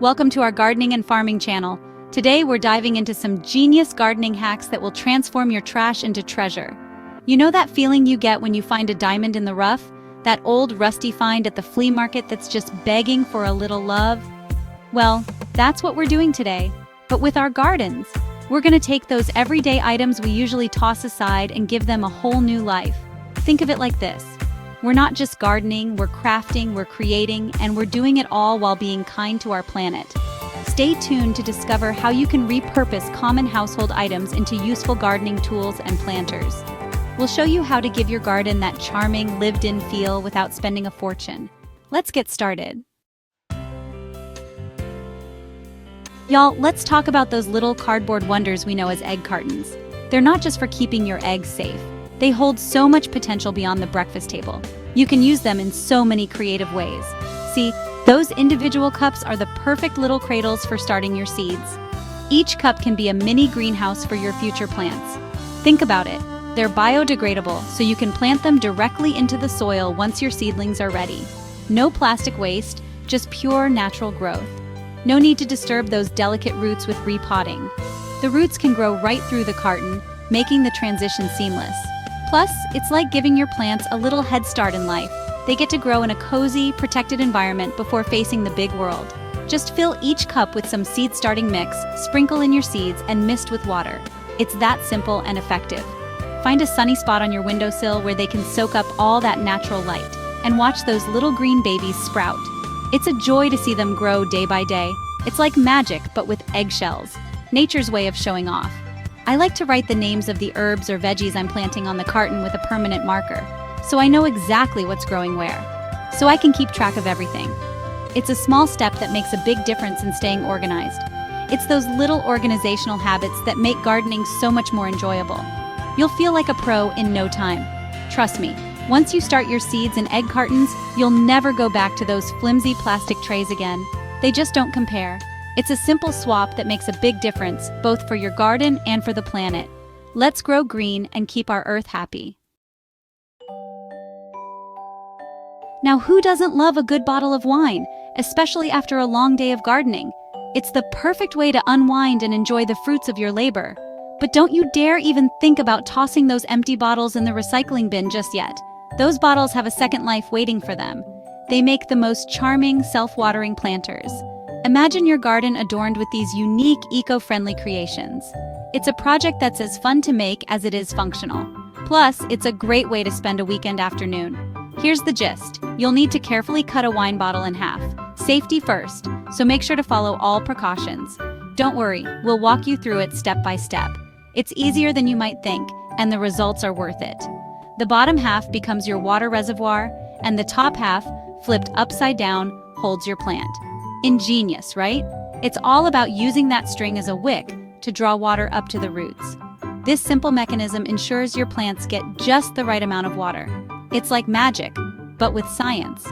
Welcome to our gardening and farming channel. Today we're diving into some genius gardening hacks that will transform your trash into treasure. You know that feeling you get when you find a diamond in the rough? That old rusty find at the flea market that's just begging for a little love? Well, that's what we're doing today, but with our gardens. We're going to take those everyday items we usually toss aside and give them a whole new life. Think of it like this. We're not just gardening, we're crafting, we're creating, and we're doing it all while being kind to our planet. Stay tuned to discover how you can repurpose common household items into useful gardening tools and planters. We'll show you how to give your garden that charming, lived-in feel without spending a fortune. Let's get started. Y'all, let's talk about those little cardboard wonders we know as egg cartons. They're not just for keeping your eggs safe. They hold so much potential beyond the breakfast table. You can use them in so many creative ways. See, those individual cups are the perfect little cradles for starting your seeds. Each cup can be a mini greenhouse for your future plants. Think about it. They're biodegradable, so you can plant them directly into the soil once your seedlings are ready. No plastic waste, just pure natural growth. No need to disturb those delicate roots with repotting. The roots can grow right through the carton, making the transition seamless. Plus, it's like giving your plants a little head start in life. They get to grow in a cozy, protected environment before facing the big world. Just fill each cup with some seed-starting mix, sprinkle in your seeds, and mist with water. It's that simple and effective. Find a sunny spot on your windowsill where they can soak up all that natural light, and watch those little green babies sprout. It's a joy to see them grow day by day. It's like magic, but with eggshells. Nature's way of showing off. I like to write the names of the herbs or veggies I'm planting on the carton with a permanent marker, so I know exactly what's growing where, so I can keep track of everything. It's a small step that makes a big difference in staying organized. It's those little organizational habits that make gardening so much more enjoyable. You'll feel like a pro in no time. Trust me, once you start your seeds in egg cartons, you'll never go back to those flimsy plastic trays again. They just don't compare. It's a simple swap that makes a big difference, both for your garden and for the planet. Let's grow green and keep our earth happy. Now, who doesn't love a good bottle of wine, especially after a long day of gardening? It's the perfect way to unwind and enjoy the fruits of your labor. But don't you dare even think about tossing those empty bottles in the recycling bin just yet. Those bottles have a second life waiting for them. They make the most charming, self-watering planters. Imagine your garden adorned with these unique, eco-friendly creations. It's a project that's as fun to make as it is functional. Plus, it's a great way to spend a weekend afternoon. Here's the gist. You'll need to carefully cut a wine bottle in half. Safety first, so make sure to follow all precautions. Don't worry, we'll walk you through it step by step. It's easier than you might think, and the results are worth it. The bottom half becomes your water reservoir, and the top half, flipped upside down, holds your plant. Ingenious, right? It's all about using that string as a wick to draw water up to the roots. This simple mechanism ensures your plants get just the right amount of water. It's like magic, but with science.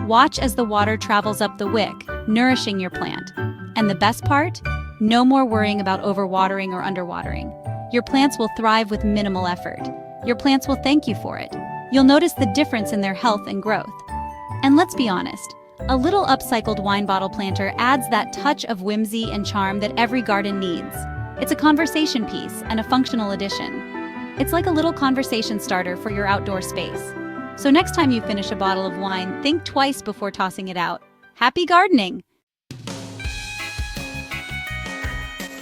Watch as the water travels up the wick, nourishing your plant. And the best part? No more worrying about overwatering or underwatering. Your plants will thrive with minimal effort. Your plants will thank you for it. You'll notice the difference in their health and growth. And let's be honest, a little upcycled wine bottle planter adds that touch of whimsy and charm that every garden needs. It's a conversation piece and a functional addition. It's like a little conversation starter for your outdoor space. So next time you finish a bottle of wine, think twice before tossing it out. Happy gardening!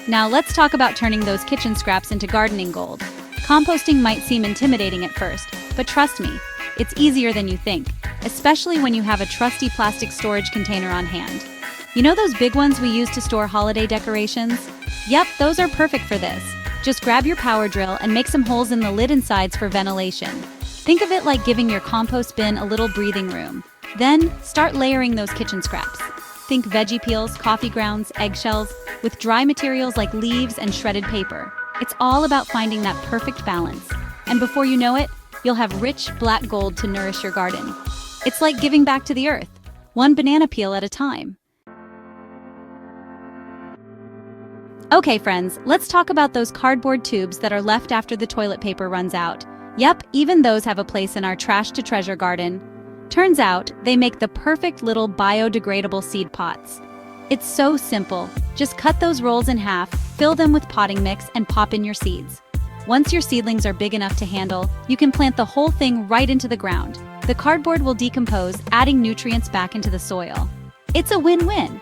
Now let's talk about turning those kitchen scraps into gardening gold. Composting might seem intimidating at first, but trust me, it's easier than you think, especially when you have a trusty plastic storage container on hand. You know those big ones we use to store holiday decorations? Yep, those are perfect for this. Just grab your power drill and make some holes in the lid and sides for ventilation. Think of it like giving your compost bin a little breathing room. Then, start layering those kitchen scraps. Think veggie peels, coffee grounds, eggshells, with dry materials like leaves and shredded paper. It's all about finding that perfect balance. And before you know it, you'll have rich, black gold to nourish your garden. It's like giving back to the earth, one banana peel at a time. Okay, friends, let's talk about those cardboard tubes that are left after the toilet paper runs out. Yep, even those have a place in our trash to treasure garden. Turns out, they make the perfect little biodegradable seed pots. It's so simple. Just cut those rolls in half, fill them with potting mix, and pop in your seeds. Once your seedlings are big enough to handle, you can plant the whole thing right into the ground. The cardboard will decompose, adding nutrients back into the soil. It's a win-win.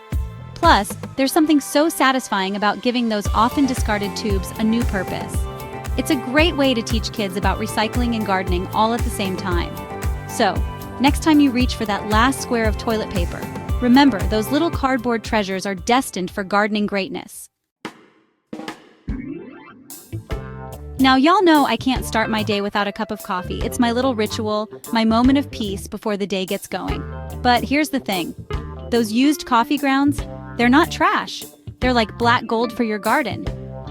Plus, there's something so satisfying about giving those often discarded tubes a new purpose. It's a great way to teach kids about recycling and gardening all at the same time. So, next time you reach for that last square of toilet paper, remember, those little cardboard treasures are destined for gardening greatness. Now, y'all know I can't start my day without a cup of coffee. It's my little ritual, my moment of peace before the day gets going. But here's the thing. Those used coffee grounds, they're not trash. They're like black gold for your garden.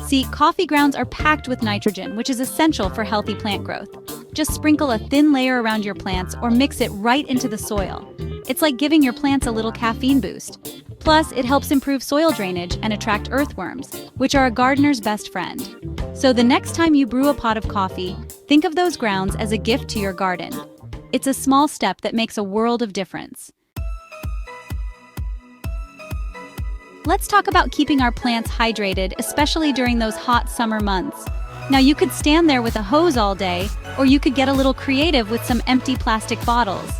See, coffee grounds are packed with nitrogen, which is essential for healthy plant growth. Just sprinkle a thin layer around your plants or mix it right into the soil. It's like giving your plants a little caffeine boost. Plus, it helps improve soil drainage and attract earthworms, which are a gardener's best friend. So the next time you brew a pot of coffee, think of those grounds as a gift to your garden. It's a small step that makes a world of difference. Let's talk about keeping our plants hydrated, especially during those hot summer months. Now, you could stand there with a hose all day, or you could get a little creative with some empty plastic bottles.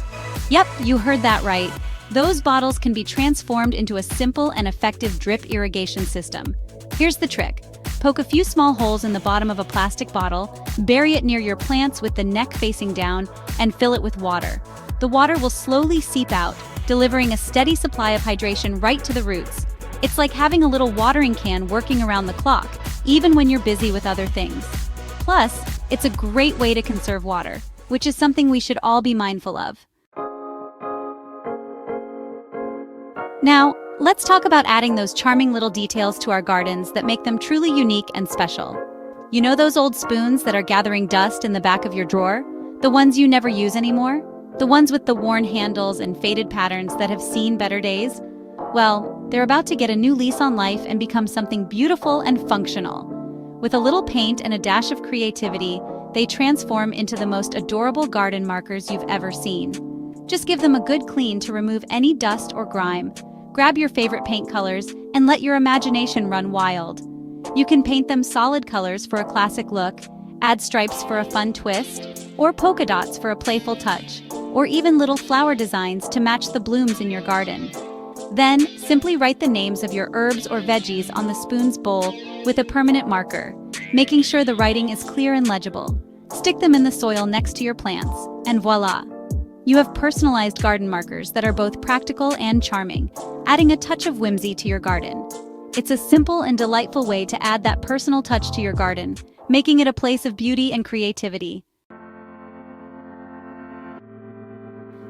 Yep, you heard that right. Those bottles can be transformed into a simple and effective drip irrigation system. Here's the trick. Poke a few small holes in the bottom of a plastic bottle, bury it near your plants with the neck facing down, and fill it with water. The water will slowly seep out, delivering a steady supply of hydration right to the roots. It's like having a little watering can working around the clock, even when you're busy with other things. Plus, it's a great way to conserve water, which is something we should all be mindful of. Now, let's talk about adding those charming little details to our gardens that make them truly unique and special. You know those old spoons that are gathering dust in the back of your drawer? The ones you never use anymore? The ones with the worn handles and faded patterns that have seen better days? Well, they're about to get a new lease on life and become something beautiful and functional. With a little paint and a dash of creativity, they transform into the most adorable garden markers you've ever seen. Just give them a good clean to remove any dust or grime. Grab your favorite paint colors and let your imagination run wild. You can paint them solid colors for a classic look, add stripes for a fun twist, or polka dots for a playful touch, or even little flower designs to match the blooms in your garden. Then, simply write the names of your herbs or veggies on the spoon's bowl with a permanent marker, making sure the writing is clear and legible. Stick them in the soil next to your plants, and voila! You have personalized garden markers that are both practical and charming, adding a touch of whimsy to your garden. It's a simple and delightful way to add that personal touch to your garden, making it a place of beauty and creativity.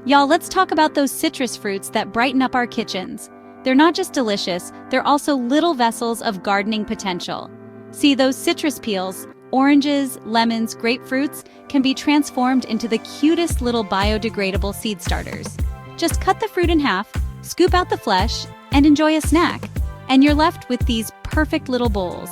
Y'all, let's talk about those citrus fruits that brighten up our kitchens. They're not just delicious, they're also little vessels of gardening potential. See, those citrus peels, oranges, lemons, grapefruits, can be transformed into the cutest little biodegradable seed starters. Just cut the fruit in half, scoop out the flesh, and enjoy a snack. And you're left with these perfect little bowls.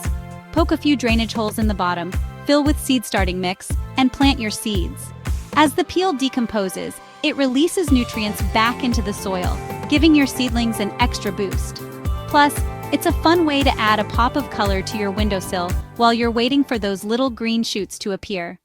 Poke a few drainage holes in the bottom, fill with seed starting mix, and plant your seeds. As the peel decomposes, it releases nutrients back into the soil, giving your seedlings an extra boost. Plus, it's a fun way to add a pop of color to your windowsill while you're waiting for those little green shoots to appear.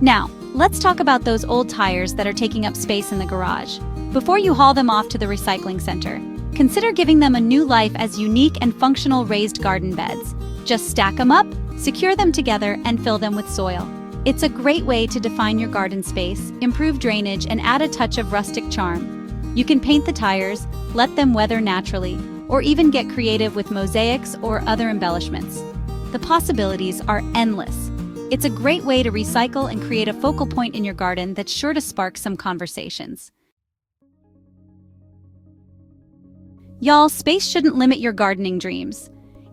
Now, let's talk about those old tires that are taking up space in the garage. Before you haul them off to the recycling center, consider giving them a new life as unique and functional raised garden beds. Just stack them up, secure them together, and fill them with soil. It's a great way to define your garden space, improve drainage, and add a touch of rustic charm. You can paint the tires, let them weather naturally, or even get creative with mosaics or other embellishments. The possibilities are endless. It's a great way to recycle and create a focal point in your garden that's sure to spark some conversations. Y'all, space shouldn't limit your gardening dreams.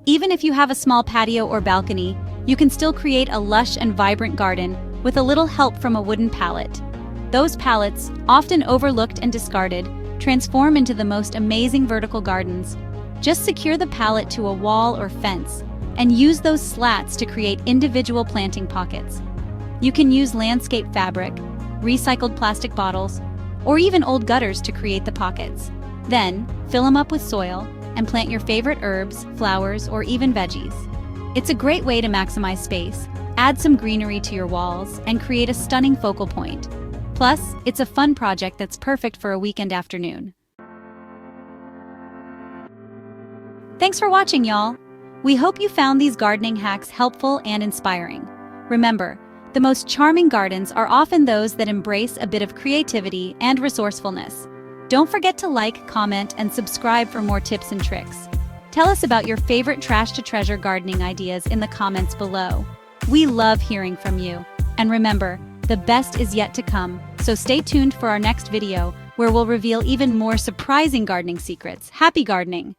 Even if you have a small patio or balcony, you can still create a lush and vibrant garden with a little help from a wooden pallet. Those pallets, often overlooked and discarded, transform into the most amazing vertical gardens. Just secure the pallet to a wall or fence, and use those slats to create individual planting pockets. You can use landscape fabric, recycled plastic bottles, or even old gutters to create the pockets. Then, fill them up with soil and plant your favorite herbs, flowers, or even veggies. It's a great way to maximize space, add some greenery to your walls, and create a stunning focal point. Plus, it's a fun project that's perfect for a weekend afternoon. Thanks for watching, y'all. We hope you found these gardening hacks helpful and inspiring. Remember, the most charming gardens are often those that embrace a bit of creativity and resourcefulness. Don't forget to like, comment, and subscribe for more tips and tricks. Tell us about your favorite trash-to-treasure gardening ideas in the comments below. We love hearing from you. And remember, the best is yet to come, so stay tuned for our next video, where we'll reveal even more surprising gardening secrets. Happy gardening!